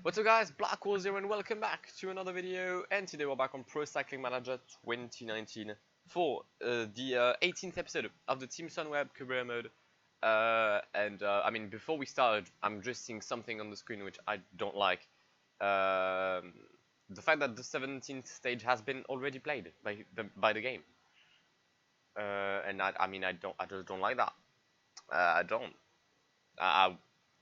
What's up guys, Blackwar here and welcome back to another video, and today we're back on Pro Cycling Manager 2019 for the 18th episode of the Team Sunweb Career Mode. I mean, before we start, I'm just seeing something on the screen which I don't like. The fact that the 17th stage has been already played by the game. And I just don't like that. I don't.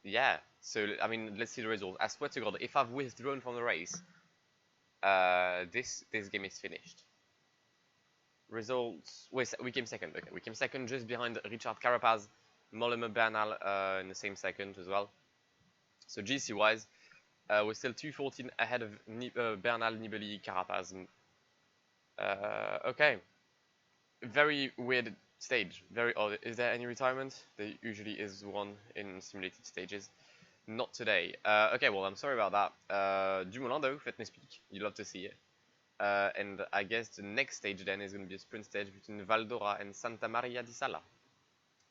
Yeah. So, I mean, let's see the results. I swear to God, if I've withdrawn from the race, this game is finished. Results. Wait, we came second. Okay, we came second just behind Richard Carapaz, Mollema Bernal in the same second as well. So GC-wise, we're still 2:14 ahead of Bernal, Nibali, Carapaz. Okay. Very weird stage. Very odd. Is there any retirement? There usually is one in simulated stages. Not today. Okay, well, I'm sorry about that. Dumoulin, though, fitness peak. You love to see it. And I guess the next stage then is going to be a sprint stage between Valdora and Santa Maria di Sala.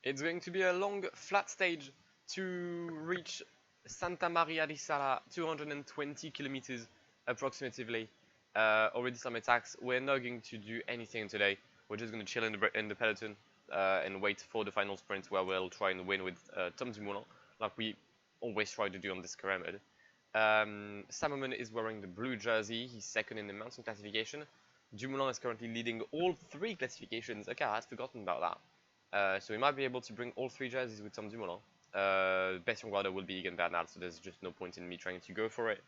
It's going to be a long, flat stage to reach Santa Maria di Sala, 220 kilometers approximately. Already some attacks. We're not going to do anything today. We're just going to chill in the peloton and wait for the final sprint where we'll try and win with Tom Dumoulin, like we always try to do on this career mode. Salomon is wearing the blue jersey. He's second in the mountain classification. Dumoulin is currently leading all three classifications. Okay, I had forgotten about that. So we might be able to bring all three jerseys with Tom Dumoulin. Best young rider will be Egan Bernal, so there's just no point in me trying to go for it.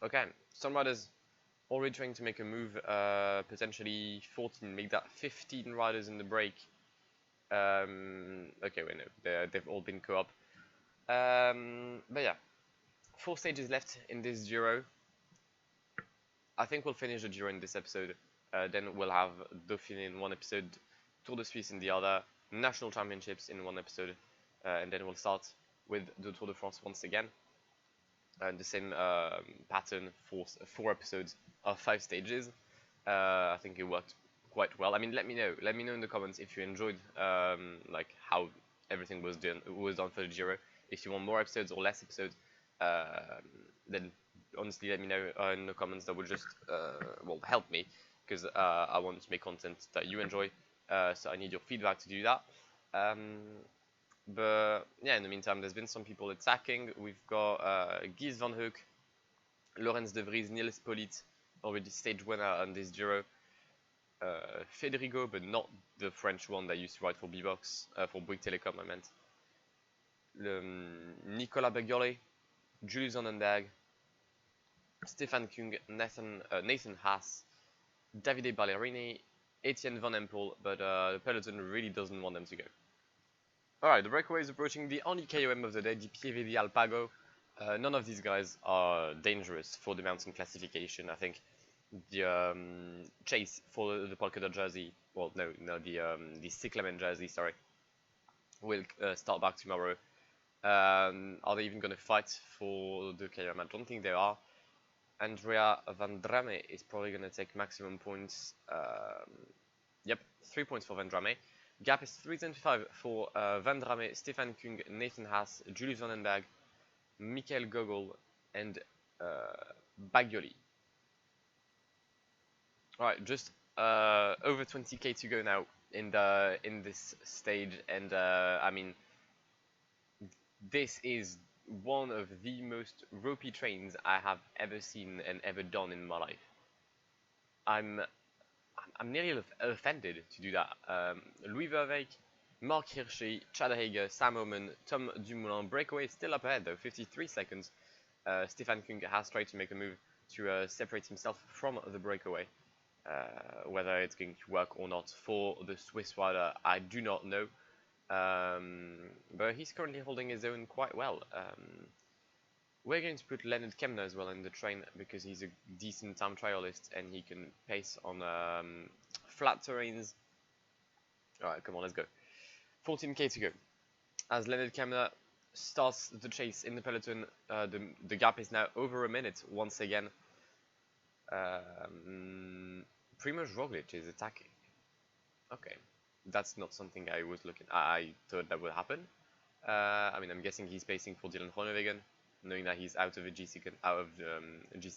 Okay, some riders already trying to make a move, potentially 14, make that 15 riders in the break. Okay, wait, no, they've all been co-op. But yeah, 4 stages left in this Giro. I think we'll finish the Giro in this episode. Then we'll have Dauphiné in one episode, Tour de Suisse in the other, National Championships in one episode, and then we'll start with the Tour de France once again. The same pattern for 4 episodes of 5 stages. I think it worked quite well. I mean, let me know in the comments if you enjoyed like how everything was done for the Giro. If you want more episodes or less episodes, then honestly let me know in the comments. That would just well, help me, because I want to make content that you enjoy, so I need your feedback to do that. But yeah, in the meantime, there's been some people attacking. We've got Guys van Hoek, Lorenz de Vries, Niels Politt, already stage winner on this Giro. Federico, but not the French one that used to ride for B-Box, for Bouygues Telecom, I meant. Nicolas Bagioli, Julius Zonenberg, Stefan Kung, Nathan Haas, Davide Ballerini, Etienne Van Empel, but the peloton really doesn't want them to go. Alright, the breakaway is approaching the only KOM of the day, the Pieve di Alpago. None of these guys are dangerous for the mountain classification. I think the chase for the polka dot jersey, well, no, the cyclamen jersey, sorry, will start back tomorrow. Are they even going to fight for the KOM? I don't think they are. Andrea Van Drame is probably going to take maximum points. Yep, 3 points for Van Drame. Gap is 325 for Van Drame, Stefan Kung, Nathan Haas, Julius Zonenberg, Michael Gogol, and Bagioli. Alright, just over 20k to go now in this stage, and I mean, this is one of the most ropey trains I have ever seen and ever done in my life. I'm nearly offended to do that. Louis Verweyck, Mark Hirschi, Chad Hager, Sam Oman, Tom Dumoulin. Breakaway still up ahead though, 53 seconds. Stefan Kung has tried to make a move to separate himself from the breakaway. Whether it's going to work or not for the Swiss rider, I do not know. But he's currently holding his own quite well. We're going to put Leonard Kemner as well in the train, because he's a decent time trialist and he can pace on flat terrains. Alright, come on, let's go. 14k to go. As Leonard Kemner starts the chase in the peloton, the gap is now over a minute once again. Primož Roglic is attacking. Okay, that's not something I was looking. I thought that would happen. I mean, I'm guessing he's pacing for Dylan Groenewegen. knowing that he's out of GC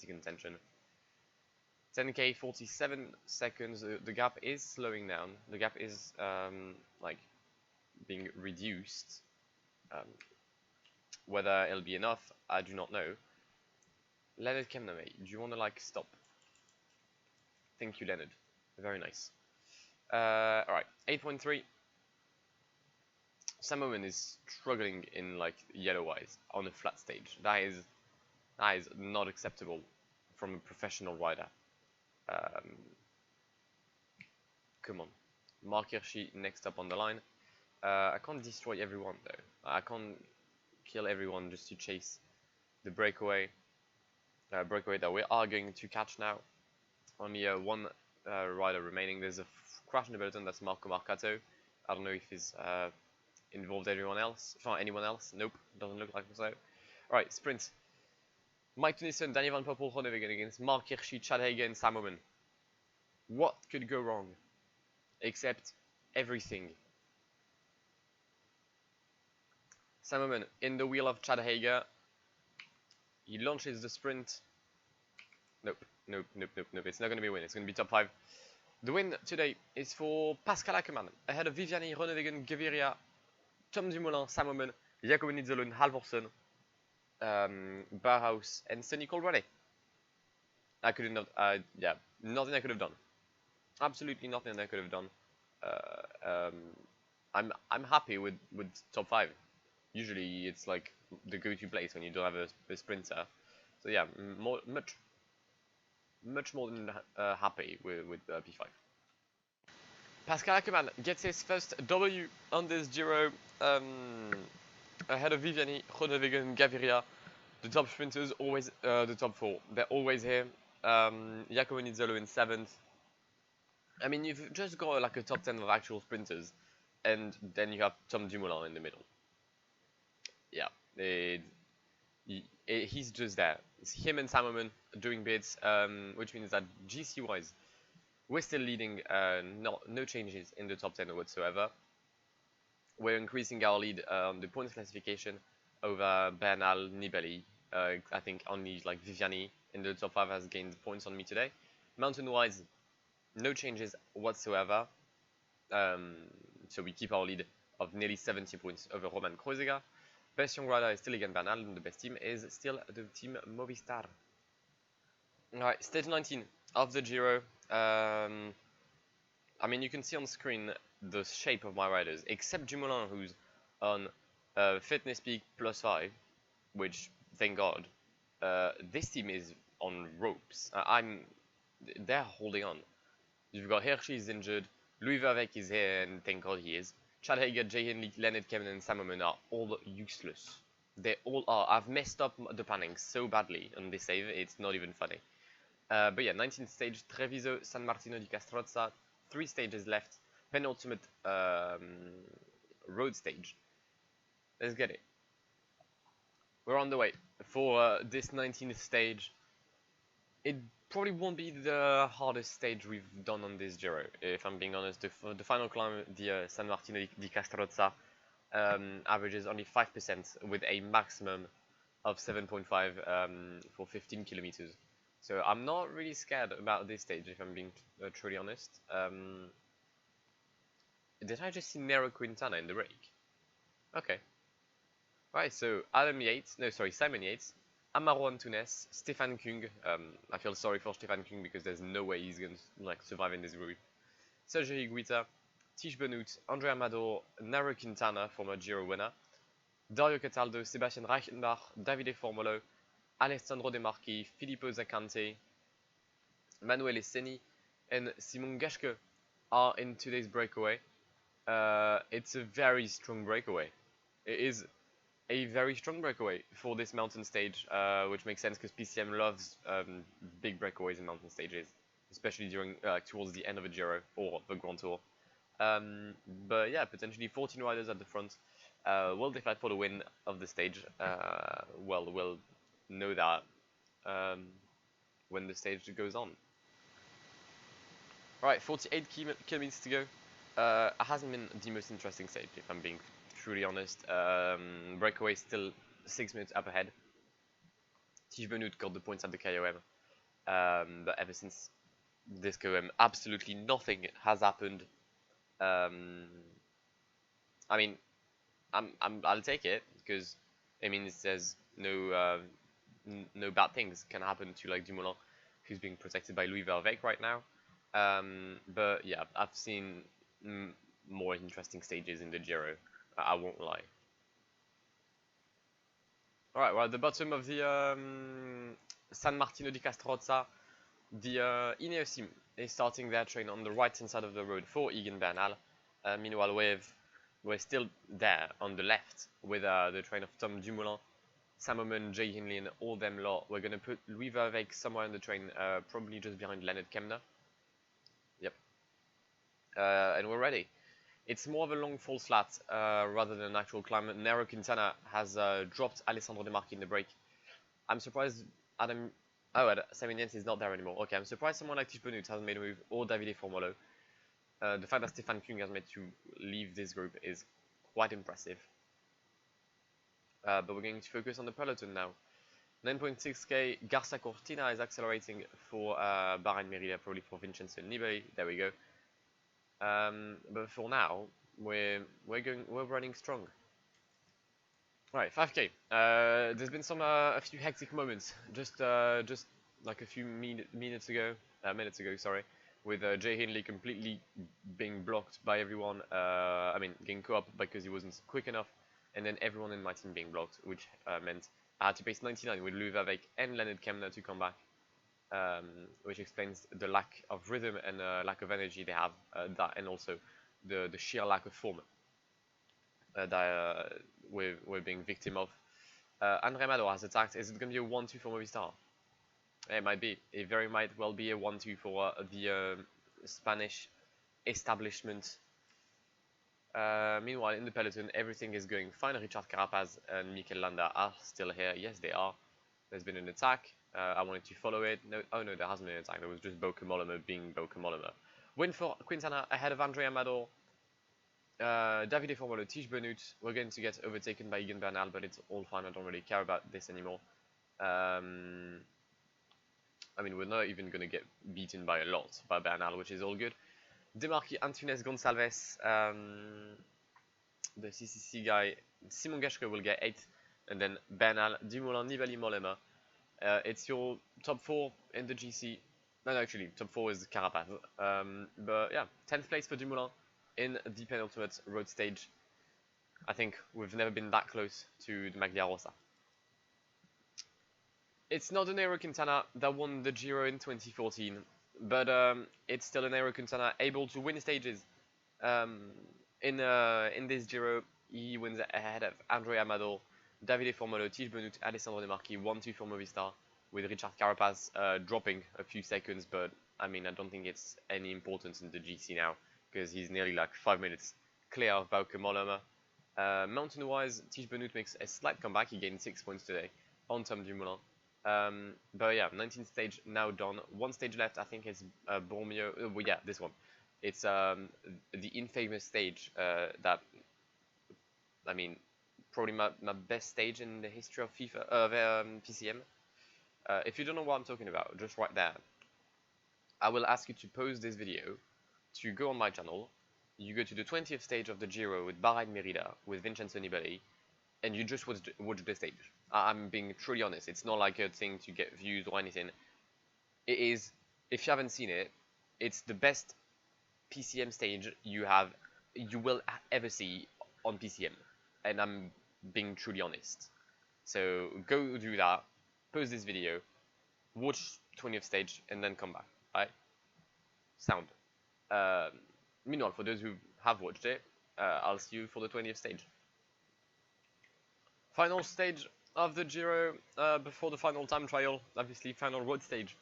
contention. 10k, 47 seconds. The gap is slowing down. The gap is like being reduced. Whether it'll be enough, I do not know. Leonard Kemname, do you want to like stop? Thank you, Leonard. Very nice. Alright, 8.3. Sam is struggling in like yellow eyes on a flat stage. That is not acceptable from a professional rider. Come on. Mark Hirschi next up on the line. I can't destroy everyone though. I can't kill everyone just to chase the breakaway. Breakaway that we are going to catch now. Only one rider remaining. There's a crash in the peloton. That's Marco Marcato. I don't know if he's involved anyone else. Nope, doesn't look like so. Alright, sprint. Mike Tennyson, Danny Van Poppel, Groenewegen against Mark Hirschi, Chad Hagen, Sam Oomen. What could go wrong? Except everything. Sam Oomen in the wheel of Chad Hager. He launches the sprint. Nope. It's not going to be a win. It's going to be top 5. The win today is for Pascal Ackermann, ahead of Viviani, Groenewegen, Gaviria, Tom Dumoulin, Sam Oomen, Jacob Nizzolo, Halvorsen, Bauhaus, and Sonny Colbrelli. I could not, yeah, nothing I could have done. Absolutely nothing I could have done. I'm happy with top 5. Usually it's like the go-to place when you don't have a sprinter. So yeah, much more than happy with P5. Pascal Ackermann gets his first W on this Giro, ahead of Viviani, Groenewegen, Gaviria. The top sprinters, always the top 4. They're always here. Jacob Nizzolo in 7th. I mean, you've just got like a top 10 of actual sprinters, and then you have Tom Dumoulin in the middle. Yeah, he's just there. It's him and Sam Oomen doing bits, which means that GC-wise, we're still leading. No changes in the top 10 whatsoever. We're increasing our lead on the points classification over Bernal, Nibali. I think only like Viviani in the top 5 has gained points on me today. Mountain-wise, no changes whatsoever. So we keep our lead of nearly 70 points over Roman Kreuziger. Best young rider is still again Bernal, and the best team is still the team Movistar. Alright, stage 19 of the Giro. I mean, you can see on screen the shape of my riders, except Dumoulin, who's on fitness peak +5, which, thank God, this team is on ropes. They're holding on. You've got Hirschi is injured, Louis Verbeek is here, and thank God he is. Chad Hager, Jay Hindley, Leonard Kemna, and Sam Oomen are all useless. They all are. I've messed up the planning so badly on this save, it's not even funny. But yeah, 19th stage, Treviso, San Martino di Castrozza, 3 stages left, penultimate road stage. Let's get it. We're on the way for this 19th stage. It probably won't be the hardest stage we've done on this Giro, if I'm being honest. The final climb, the San Martino di Castrozza, averages only 5% with a maximum of 7.5 for 15 kilometers. So I'm not really scared about this stage, if I'm being truly honest. Did I just see Nero Quintana in the break? Okay. Right, so Simon Yates, Amaro Antunes, Stefan Kung. I feel sorry for Stefan Kung because there's no way he's going to like survive in this group. Sergio Higuita, Tish Benoot, Andrea Amador, Nero Quintana, former Giro winner, Dario Cataldo, Sebastian Reichenbach, Davide Formolo, Alessandro De Marchi, Filippo Zaccante, Manuel Esseni, and Simon Geschke are in today's breakaway. It's a very strong breakaway. It is a very strong breakaway for this mountain stage, which makes sense because PCM loves big breakaways in mountain stages, especially during towards the end of a Giro or the Grand Tour. But yeah, potentially 14 riders at the front. Will they fight for the win of the stage? Well, we'll know that when the stage goes on. Alright, 48 kilometers to go. It hasn't been the most interesting stage, if I'm being truly honest. Breakaway still 6 minutes up ahead. Tige Benoot got the points at the KOM, but ever since this KOM, absolutely nothing has happened. I mean, I'll take it because I mean it says no bad things can happen to like Dumoulin, who's being protected by Louis Vervaeke right now. But yeah, I've seen more interesting stages in the Giro. I won't lie. All right, we're at the bottom of the San Martino di Castrozza. The Ineos team is starting their train on the right-hand side of the road for Egan Bernal. Meanwhile, we're still there on the left with the train of Tom Dumoulin, Sam Oomen, Jay Hindley, and all them lot. We're going to put Louis Vervaeke somewhere on the train, probably just behind Leonard Kemna. Yep. And we're ready. It's more of a long fall flat rather than an actual climb. Nairo Quintana has dropped Alessandro De Marchi in the break. I'm surprised Adam... Oh, Simon Yates is not there anymore. Okay, I'm surprised someone like Tige Benoot hasn't made a move, or Davide Formolo. The fact that Stefan Kung has made to leave this group is quite impressive. But we're going to focus on the peloton now. 9.6k, Garcia Cortina is accelerating for Bahrain Merida, probably for Vincenzo Nibali. There we go. But for now, we're running strong. Right, 5k. There's been a few hectic moments, just like a few minutes ago, sorry, with Jay Hindley completely being blocked by everyone. I mean, getting co-op because he wasn't quick enough, and then everyone in my team being blocked, which meant I had to pace 99 with Louis Vervaeke and Leonard Kemna to come back, which explains the lack of rhythm and lack of energy they have, and also the sheer lack of form that we're being victim of. Andre Amador has attacked. Is it going to be a 1-2 for Movistar? It might be. It very might well be a 1-2 for the Spanish establishment. Meanwhile, in the peloton, everything is going fine. Richard Carapaz and Mikel Landa are still here. Yes, they are. There's been an attack. I wanted to follow it. No, oh no, there hasn't been an attack. There was just Bauke Mollema being Bauke Mollema. Win for Quintana ahead of Andre Amador. Davide Formolo, Tige Benoot. We're going to get overtaken by Egan Bernal, but it's all fine. I don't really care about this anymore. I mean, we're not even going to get beaten by a lot by Bernal, which is all good. De Marchi, Antunes, Gonçalves, the CCC guy, Simon Geschke will get 8th, and then Bernal, Dumoulin, Nibali, Mollema. It's your top 4 in the GC. No, actually, top 4 is Carapaz. But yeah, 10th place for Dumoulin in the penultimate road stage. I think we've never been that close to the Maglia Rosa. It's not an Nairo Quintana that won the Giro in 2014, but it's still an Nairo Quintana able to win stages. In this Giro, he wins ahead of Andre Amador, Davide Formolo, Tige Benoot, Alessandro De Marchi, 1-2 for Movistar, with Richard Carapaz dropping a few seconds, but I mean, I don't think it's any importance in the GC now, because he's nearly like 5 minutes clear of Bauke Mollema. Mountain-wise, Tige Benoot makes a slight comeback. He gained 6 points today on Tom Dumoulin. But yeah, 19th stage now done. One stage left. I think it's Bormio. Well, yeah, this one. It's the infamous stage that, I mean, probably my best stage in the history of FIFA of PCM. If you don't know what I'm talking about, just right there. I will ask you to pause this video, to go on my channel. You go to the 20th stage of the Giro with Bahrain Merida with Vincenzo Nibali, and you just watch the stage. I'm being truly honest. It's not like a thing to get views or anything. It is, if you haven't seen it, it's the best PCM stage you will ever see on PCM, and I'm being truly honest. So go do that, pause this video, watch 20th stage, and then come back. Right? Sound. Meanwhile, for those who have watched it, I'll see you for the 20th stage. Final stage of the Giro before the final time trial, obviously final road stage.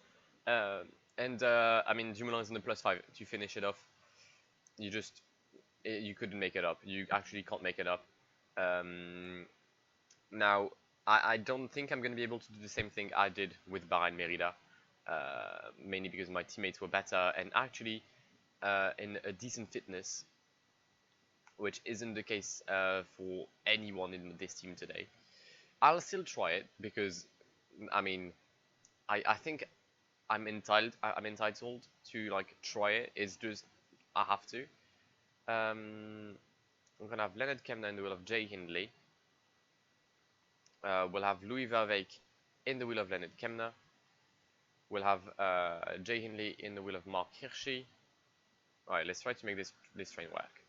I mean, Dumoulin is in the +5 to finish it off. You couldn't make it up. You actually can't make it up. Now, I don't think I'm going to be able to do the same thing I did with Bahrain Merida, mainly because my teammates were better and actually in a decent fitness, which isn't the case for anyone in this team today. I'll still try it because I mean, I think I'm entitled to like try it. It's just I have to. We're gonna have Leonard Kemna in the wheel of Jay Hindley. We'll have Louis Verveek in the wheel of Leonard Kemna. We'll have Jay Hindley in the wheel of Mark Hirschi. Alright, let's try to make this train work.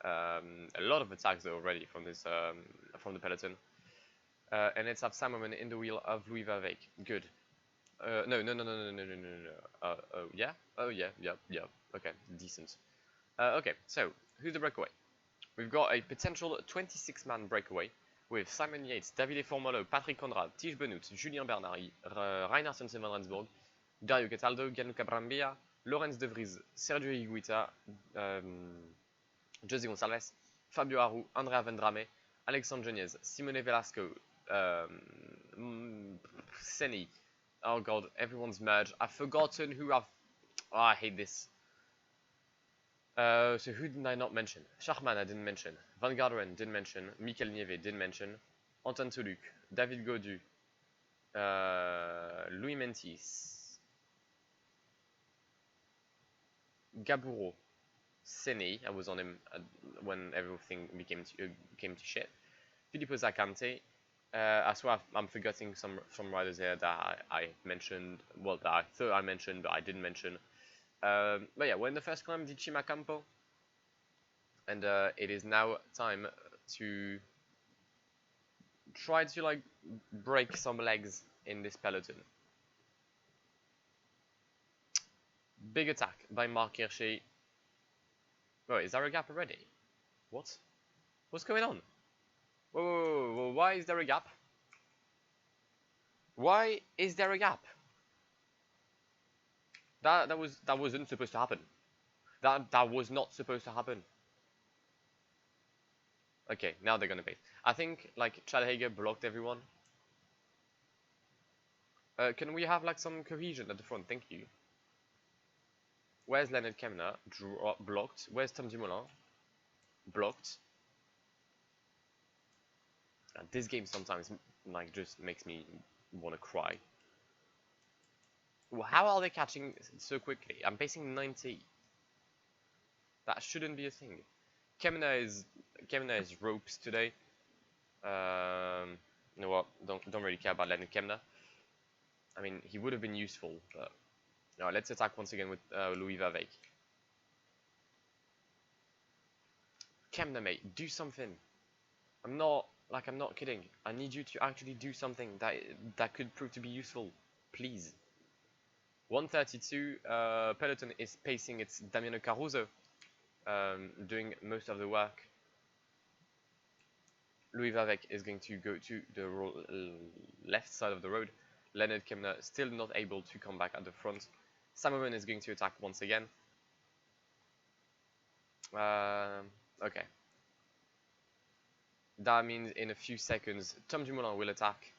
A lot of attacks though already from this from the peloton. And let's have Simon in the wheel of Louis Verveek. Good. No. Oh yeah. Oh yeah. Yeah. Okay, decent. Okay, so who's the breakaway? We've got a potential 26-man breakaway with Simon Yates, Davide Formolo, Patrick Conrad, Tige Benoît, Julien Bernard, Rainer Sensen van Rensburg, Dario Cataldo, Gianluca Brambilla, Lorenz De Vries, Sergio Higuita, José Gonçalves, Fabio Aru, Andrea Vendrame, Alexandre Geniez, Simone Velasco, Seni. Oh god, everyone's merged. I've forgotten who I've... Oh, I hate this. So who did I not mention? Schachmann I didn't mention. Van Garderen didn't mention. Mikel Nieve didn't mention. Anton Toluc, David Gaudu, Louis Mentis, Gaburo, Sene. I was on him when everything came to shit. Filippo Zacante. I swear I'm forgetting some riders here that I mentioned. Well, that I thought I mentioned, but I didn't mention. But yeah, we're in the first climb di Cimacampo, and it is now time to try to like break some legs in this peloton. Big attack by Mark Hirschi. Oh, is there a gap already? What? What's going on? Whoa, why is there a gap? Why is there a gap? That wasn't supposed to happen. That was not supposed to happen. Okay, now they're gonna pace. I think like Chad Hager blocked everyone. Can we have like some cohesion at the front? Thank you. Where's Leonard Kemna? Blocked. Where's Tom Dumoulin? Blocked. This game sometimes like just makes me want to cry. Well, how are they catching so quickly? I'm pacing 90. That shouldn't be a thing. Kemna is ropes today. You know what? Don't really care about Leonard Kemna. I mean, he would have been useful, but no. Let's attack once again with Louis Verveek. Kemna, mate, do something. I'm not kidding. I need you to actually do something that could prove to be useful, please. 132. Peloton is pacing its Damiano Caruso, doing most of the work. Louis Verveek is going to go to the left side of the road. Leonard Kemna still not able to come back at the front. Simon is going to attack once again. Okay. That means in a few seconds, Tom Dumoulin will attack.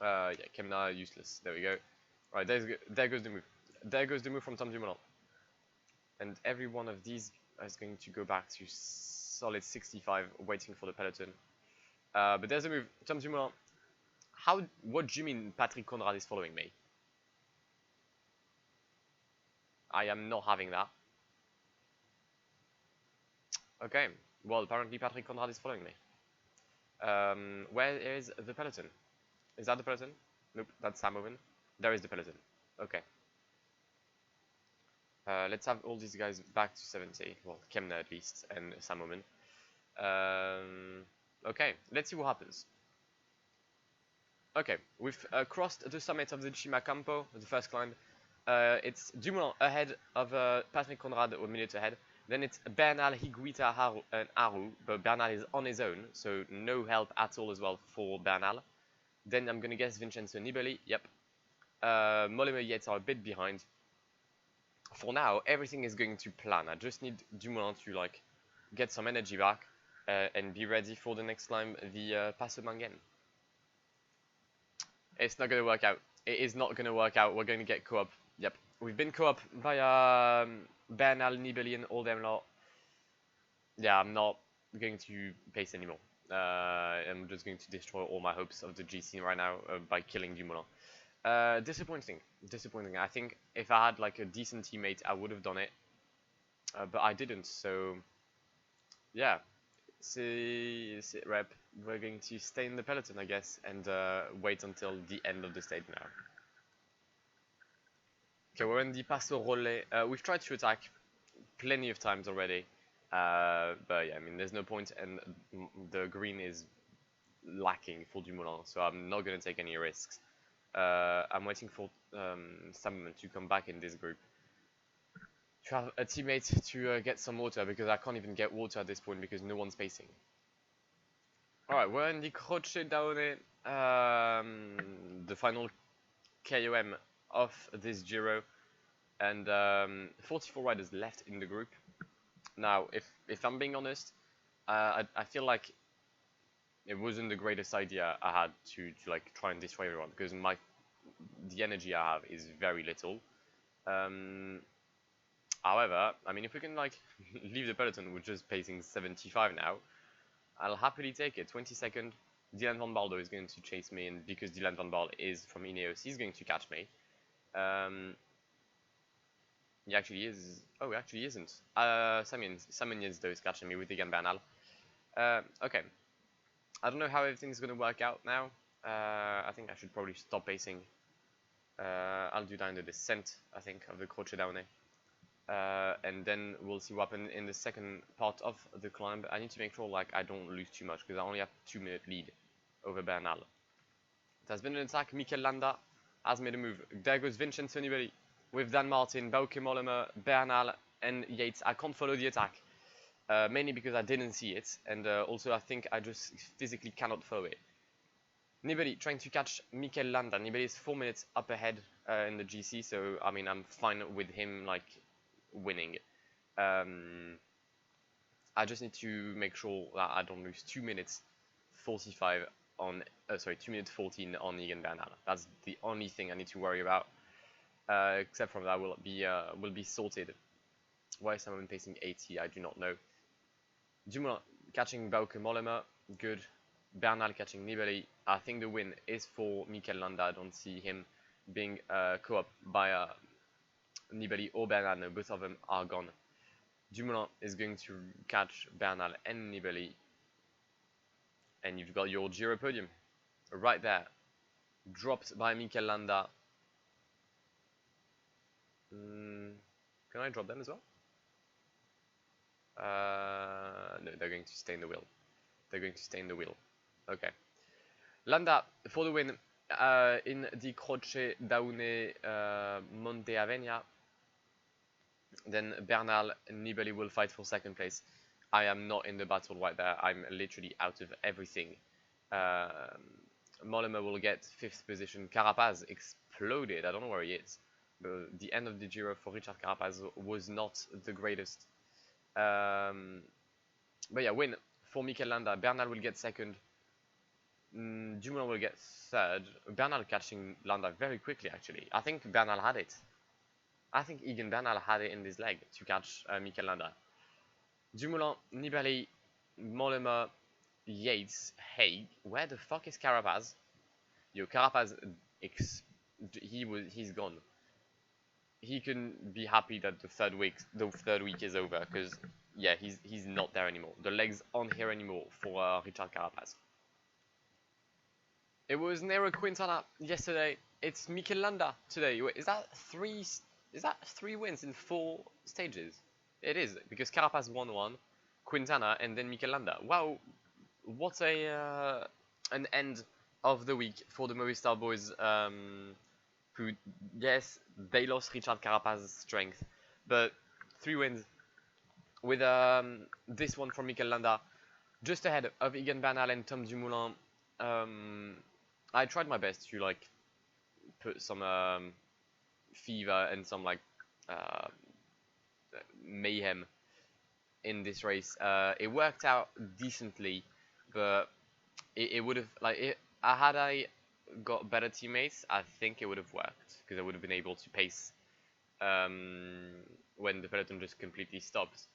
Yeah, Kemna useless. There we go. Alright, there goes the move. There goes the move from Tom Dumoulin. And every one of these is going to go back to solid 65, waiting for the peloton. But there's a move. Tom Dumoulin. What do you mean Patrick Conrad is following me? I am not having that. Okay. Well, apparently Patrick Conrad is following me. Where is the peloton? Is that the peloton? Nope, that's Samoven. There is the peloton. Okay. Let's have all these guys back to 70. Well, Kemna at least, and Samoven. Okay, let's see what happens. Okay, we've crossed the summit of the Cimacampo, the first climb. It's Dumoulin ahead of Patrick Conrad, 1 minute ahead. Then it's Bernal, Higuita, and Aru, but Bernal is on his own, so no help at all as well for Bernal. Then I'm gonna guess Vincenzo Nibali, yep. Mollema Yates are a bit behind. For now, everything is going to plan. I just need Dumoulin to like get some energy back and be ready for the next climb, the Passo Mangen. It's not gonna work out. It is not gonna work out. We're going to get co-op. Yep, we've been co-op by Bernal, Nibali, and all them lot. Yeah, I'm not going to pace anymore. I'm just going to destroy all my hopes of the GC right now by killing Dumoulin. Disappointing. I think if I had like a decent teammate, I would have done it, but I didn't. So yeah, sit rep. We're going to stay in the peloton, I guess, and wait until the end of the stage now. Okay, we're in the Passo Rolle. We've tried to attack plenty of times already, but yeah, I mean, there's no point, and the green is lacking for Dumoulin, so I'm not going to take any risks. I'm waiting for Sam to come back in this group. To have a teammate to get some water, because I can't even get water at this point because no one's pacing. Alright, we're in the Croce d'Aone, the final KOM of this Giro, and 44 riders left in the group. Now, if I'm being honest, I feel like it wasn't the greatest idea I had to like try and destroy everyone, because the energy I have is very little. However, I mean, if we can like leave the peloton, we're just pacing 75 now, I'll happily take it. 22nd, Dylan van Baarle is going to chase me, and because Dylan van Baarle is from Ineos, he's going to catch me. He actually is. Oh, he actually isn't. Simon Yates though is catching me with Egan Bernal. Okay. I don't know how everything's going to work out now. I think I should probably stop pacing. I'll do down the descent, I think, of the Croce d'Aone. And then we'll see what happens in the second part of the climb. I need to make sure like I don't lose too much, because I only have 2-minute lead over Bernal. It has been an attack. Mikel Landa has made a move. There goes Vincenzo Nibali with Dan Martin, Bauke Mollema, Bernal, and Yates. I can't follow the attack, mainly because I didn't see it, and also I think I just physically cannot follow it. Nibali trying to catch Mikel Landa. Nibali is 4 minutes up ahead in the GC, so I mean I'm fine with him like winning. I just need to make sure that I don't lose 2 minutes 45 on 2 minutes 14 on Egan Bernal. That's the only thing I need to worry about. Except from that will be sorted. Why is someone pacing 80? I do not know. Dumoulin catching Bauke Mollema, good. Bernal catching Nibali. I think the win is for Mikel Landa. I don't see him being co-op by Nibali or Bernal. No, both of them are gone. Dumoulin is going to catch Bernal and Nibali. And you've got your Giro podium right there. Dropped by Mikel Landa. Can I drop them as well? No, they're going to stay in the wheel. They're going to stay in the wheel. Okay. Landa for the win in the Croce d'Aone Monte Avenia. Then Bernal and Nibali will fight for second place. I am not in the battle right there. I'm literally out of everything. Mollema will get 5th position. Carapaz exploded. I don't know where he is. The end of the Giro for Richard Carapaz was not the greatest. But yeah, win for Mikel Landa. Bernal will get 2nd. Dumoulin will get 3rd. Bernal catching Landa very quickly, actually. I think Bernal had it. I think Egan Bernal had it in his leg to catch Mikel Landa. Dumoulin, Nibali, Mollema, Yates, Haig. Where the fuck is Carapaz? Yo, Carapaz, he's gone. He can be happy that the third week is over, because yeah, he's not there anymore. The legs aren't here anymore for Richard Carapaz. It was Nero Quintana yesterday. It's Mikel Landa today. Wait, is that three wins in 4 stages? It is, because Carapaz won 1, Quintana, and then Mikel Landa. Wow, what an end of the week for the Movistar boys. Who, yes, they lost Richard Carapaz's strength, but 3 wins with this one from Mikel Landa, just ahead of Egan Bernal and Tom Dumoulin. I tried my best to like put some fever and some like mayhem in this race. It worked out decently, but it would have had I got better teammates, I think it would have worked, because I would have been able to pace when the peloton just completely stopped.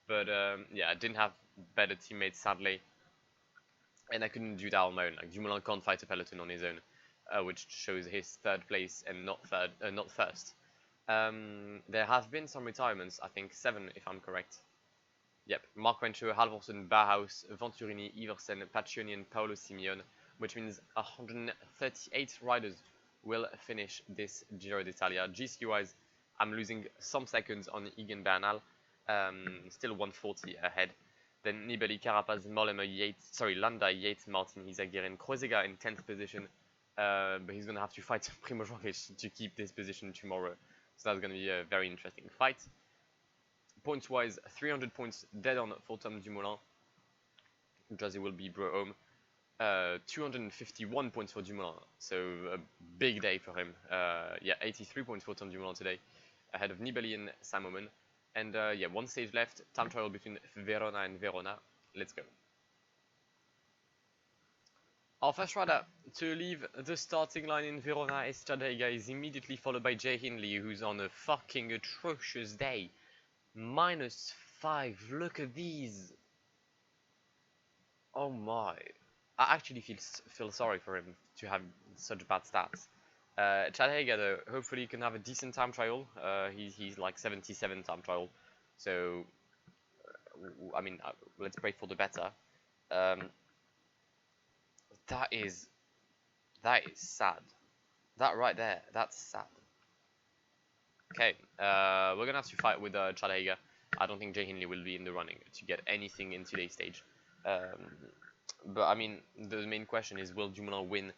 But yeah, I didn't have better teammates, sadly. and I couldn't do that on my own. Like Dumoulin can't fight a peloton on his own, which shows his third place and not first. There have been some retirements, I think 7 if I'm correct. Yep, Mark Renshaw, Halvorsen, Bauhaus, Venturini, Iversen, Paccioni, and Paolo Simeone, which means 138 riders will finish this Giro d'Italia. GC-wise, I'm losing some seconds on Egan Bernal, still 140 ahead. Then Nibali, Carapaz, Mollema, Yates, Landa, Yates, Martin, Izagirre, Kreuziger in 10th position. But he's going to have to fight Primož Roglič to keep this position tomorrow. So that's going to be a very interesting fight. Points-wise, 300 points dead on for Tom Dumoulin, just he will be brought home. 251 points for Dumoulin, so a big day for him. Yeah, 83 points for Tom Dumoulin today, ahead of Nibali and Sam Oomen. And yeah, one stage left, time trial between Verona and Verona. Let's go. Our first rider to leave the starting line in Verona is Chadega, is immediately followed by Jay Hindley, who's on a fucking atrocious day. -5, look at these. Oh my. I actually feel sorry for him to have such bad stats. Chad Hager, though, hopefully can have a decent time trial. He's like 77 time trial. So, I mean, let's pray for the better. That is sad. That right there, that's sad. Okay, we're gonna have to fight with Chad Hager. I don't think Jay Hindley will be in the running to get anything in today's stage. But I mean, the main question is, will Dumoulin win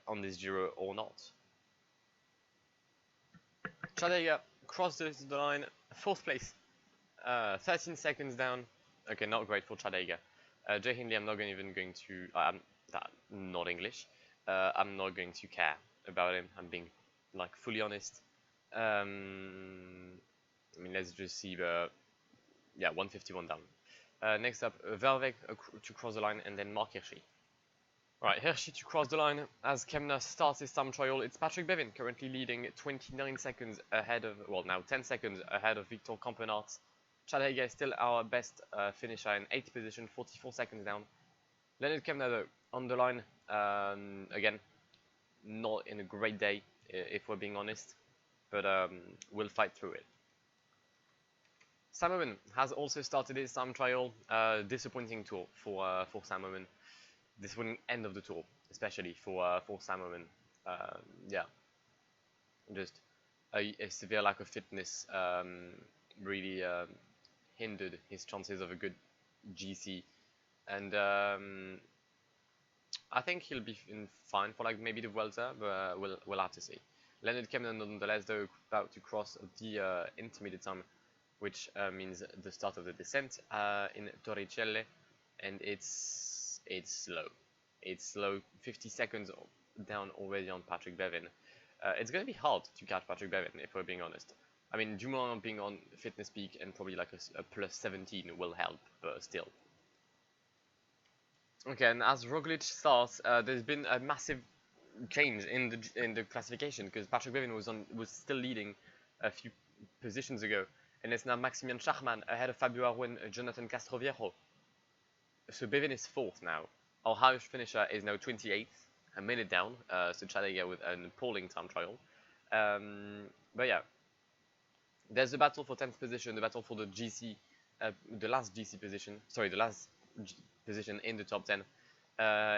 on this Giro or not? Chad Hager crossed the line, 4th place, 13 seconds down. Okay, not great for Chad Hager. Jay Hindley, I'm not even going to. Not English. I'm not going to care about him. I'm being like fully honest. I mean, let's just see the, yeah, 151 down. Next up, Verweg to cross the line, and then Mark Hirschi. Right, Hirschi to cross the line as Kemna starts his time trial. It's Patrick Bevin currently leading 29 seconds ahead of, well, now 10 seconds ahead of Victor Campenart. Chad Hager is still our best finisher in 8th position, 44 seconds down. Leonard Kemna, though, on the line, again, not in a great day, if we're being honest, but we'll fight through it. Sam Oomen has also started his time trial. Disappointing tour for Sam Oomen. Disappointing end of the tour, especially for Sam Oomen. Yeah, just a severe lack of fitness really hindered his chances of a good GC, and I think he'll be fine for like maybe the Vuelta, but we'll have to see. Leonard Kemna, nonetheless, though, about to cross the intermediate time, which means the start of the descent in Torricelle, and it's slow. It's slow, 50 seconds down already on Patrick Bevin. It's going to be hard to catch Patrick Bevin, if we're being honest. I mean, Dumoulin being on fitness peak and probably like a plus 17 will help, but still. Okay, and as Roglic starts, there's been a massive change in the classification, because Patrick Bevin was still leading a few positions ago, and it's now Maximian Schachmann ahead of Fabio Aru and Jonathan Castroviejo. So Bevin is 4th now. Our highest finisher is now 28th, a minute down. So Chad Hager with an appalling time trial. But yeah, there's the battle for 10th position, the battle for the GC, the last GC position. Sorry, the last position in the top 10.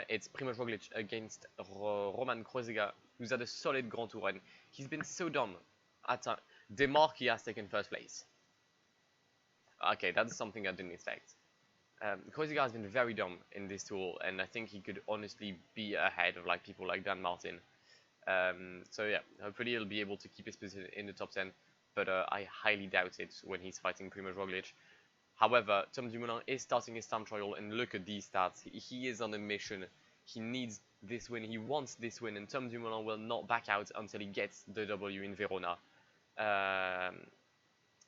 It's Primož Roglic against Roman Kreuziger, who's had a solid Grand Tour, and he's been so dumb at time. Demarchi has taken 1st place. Okay, that's something I didn't expect. Kreuziger has been very dumb in this tour, and I think he could honestly be ahead of like people like Dan Martin. So yeah, hopefully he'll be able to keep his position in the top 10, but I highly doubt it when he's fighting Primož Roglic. However, Tom Dumoulin is starting his time trial, and look at these stats. He is on a mission. He needs this win. He wants this win, and Tom Dumoulin will not back out until he gets the W in Verona.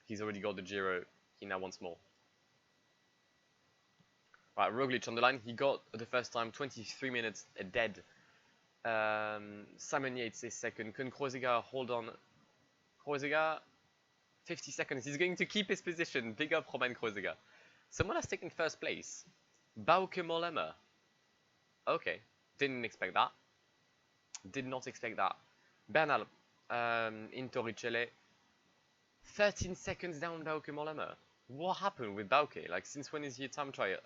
He's already got the Giro. He now wants more. Right, Roglic on the line. He got the first time 23 minutes dead. Simon Yates is 2nd. Can Kreuziger hold on? Kreuziger, 50 seconds. He's going to keep his position. Big up Roman Kreuziger. Someone has taken 1st place. Bauke Mollema. Okay, didn't expect that. Did not expect that. Bernal, in Torricelli, 13 seconds down Bauke Mollema. What happened with Bauke? Like, since when is he a time trial?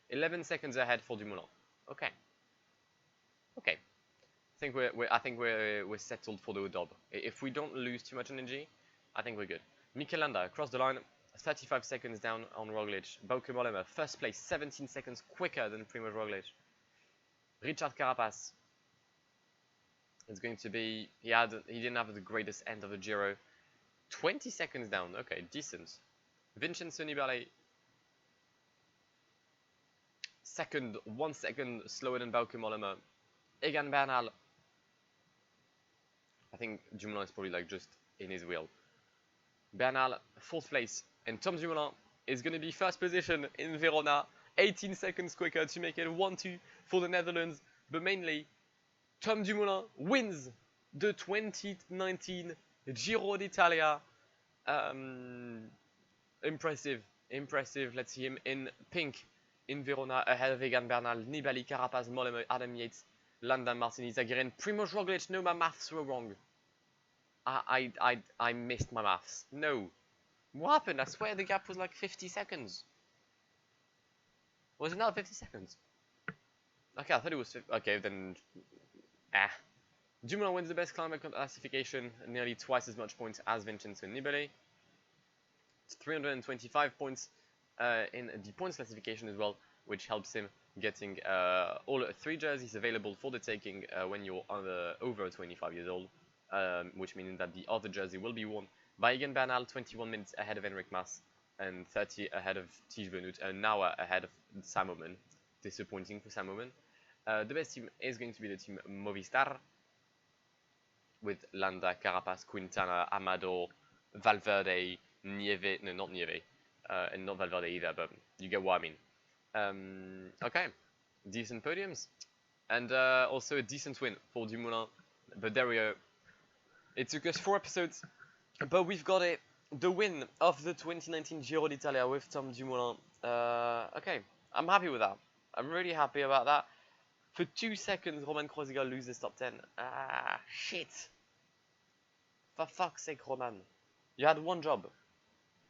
11 seconds ahead for Dumoulin. Okay. Okay. I think we're settled for the Odob. If we don't lose too much energy, I think we're good. Mikel Landa across the line, 35 seconds down on Roglic. Bauke Mollema, first place, 17 seconds quicker than Primož Roglic. Richard Carapaz. It's going to be, he didn't have the greatest end of the Giro. 20 seconds down, okay, decent. Vincenzo Nibali, second, 1 second slower than Bauke Mollema. Egan Bernal. I think Dumoulin is probably like just in his wheel. Bernal, 4th place. And Tom Dumoulin is going to be 1st position in Verona. 18 seconds quicker to make it 1-2 for the Netherlands. But mainly, Tom Dumoulin wins the 2019 Giro d'Italia. Impressive. Let's see him in pink in Verona ahead of Egan Bernal, Nibali, Carapaz, Mollema, Adam Yates, Landa, Martini, Zagirin, Primož Roglic. No, my maths were wrong. I missed my maths. No. What happened? I swear the gap was like 50 seconds. Was it now 50 seconds? Okay, I thought it was... Okay, then... Dumoulin wins the best climber classification, nearly twice as much points as Vincenzo Nibali. 325 points in the points classification as well, which helps him getting all 3 jerseys available for the taking when you're over 25 years old, which means that the other jersey will be worn by Egan Bernal, 21 minutes ahead of Enric Mas, and 30 ahead of Tiesj Benoot, and an hour ahead of Sam Oomen. Disappointing for Sam Oomen. The best team is going to be the team Movistar, with Landa, Carapaz, Quintana, Amador, Valverde, Nieve, no, not Nieve, and not Valverde either, but you get what I mean. Okay, decent podiums, and also a decent win for Dumoulin, but there we go. It took us 4 episodes, but we've got it. The win of the 2019 Giro d'Italia with Tom Dumoulin. Okay, I'm happy with that. I'm really happy about that. For 2 seconds, Romain Kreuziger loses top 10. Ah, shit. For fuck's sake, Roman. You had one job.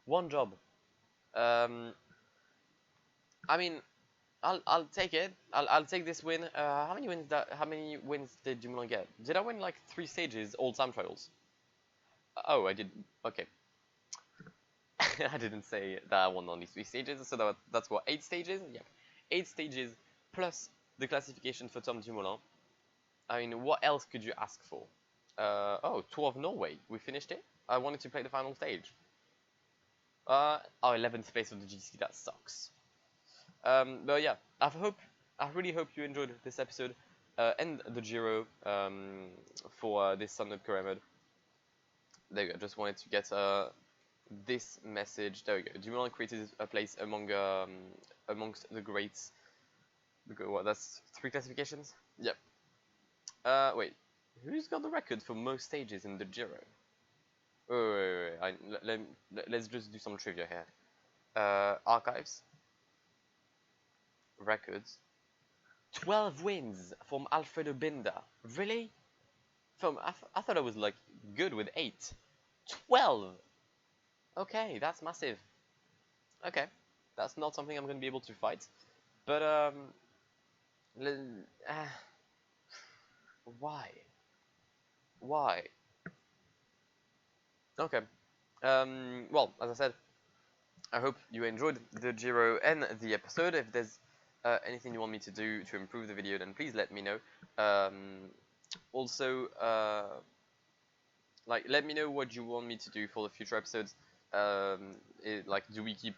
One job. I mean, I'll take it. I'll take this win. How many wins did Dumoulin get? Did I win like 3 stages, all time trials? Oh, I did. Okay. I didn't say that I won only 3 stages, so that's what, 8 stages? Yep. 8 stages plus the classification for Tom Dumoulin. I mean, what else could you ask for? Oh, Tour of Norway. We finished it? I wanted to play the final stage. 11th place of the GC. That sucks. But yeah, I really hope you enjoyed this episode and the Giro for this Sunweb Career Mode. There you go. Just wanted to get this message. There we go. Dumoulin created a place amongst the greats. What? That's 3 classifications. Yep. Wait. Who's got the record for most stages in the Giro? Wait. Let's just do some trivia here. Archives. Records. 12 wins from Alfredo Binda. Really? I thought I was like good with 8. 12. Okay, that's massive. Okay, that's not something I'm going to be able to fight. But why? Why? Okay. Well, as I said, I hope you enjoyed the Giro and the episode. If there's anything you want me to do to improve the video, then please let me know. Also, like, let me know what you want me to do for the future episodes. Like, do we keep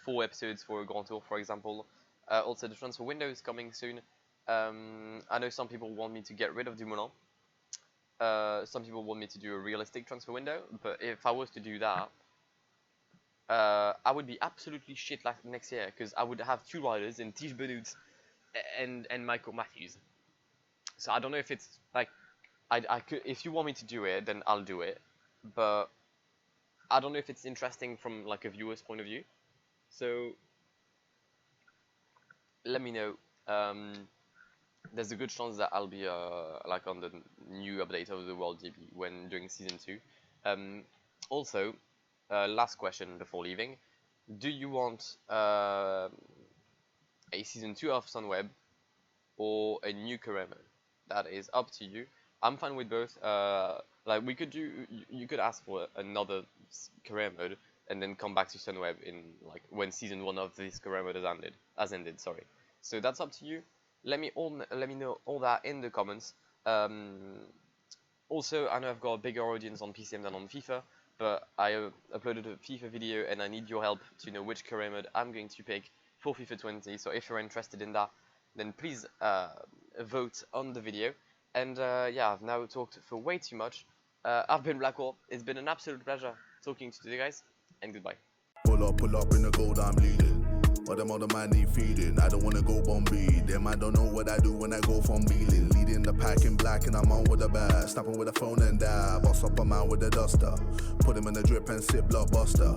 4 episodes for a Grand Tour, for example? Also, the transfer window is coming soon. I know some people want me to get rid of Dumoulin. Some people want me to do a realistic transfer window, but if I was to do that, I would be absolutely shit like next year, because I would have 2 riders in Tiesj Benoot and Michael Matthews. So I don't know if it's like I could. If you want me to do it, then I'll do it. But I don't know if it's interesting from like a viewer's point of view. So let me know. there's a good chance that I'll be like on the new update of the World GP when doing season 2. Also, last question before leaving: do you want a season 2 of Sunweb or a new career mode? That is up to you. I'm fine with both. Like we could do, you could ask for another career mode and then come back to Sunweb in like when season 1 of this career mode has ended. Sorry. So that's up to you. Let me know all that in the comments. Also, I know I've got a bigger audience on PCM than on FIFA, but I uploaded a FIFA video and I need your help to know which career mode I'm going to pick for FIFA 20. So if you're interested in that, then please vote on the video. And yeah, I've now talked for way too much. I've been Blackwar. It's been an absolute pleasure talking to you guys, and goodbye. Pull up in the gold, I'm leading. But them other man need feeding. I don't wanna go Bombay. Them I don't know what I do when I go from Beeling. Leading the pack in black and I'm on with the bat. Snapping with a phone and dab. Boss up a man with a duster. Put him in the drip and sit blockbuster.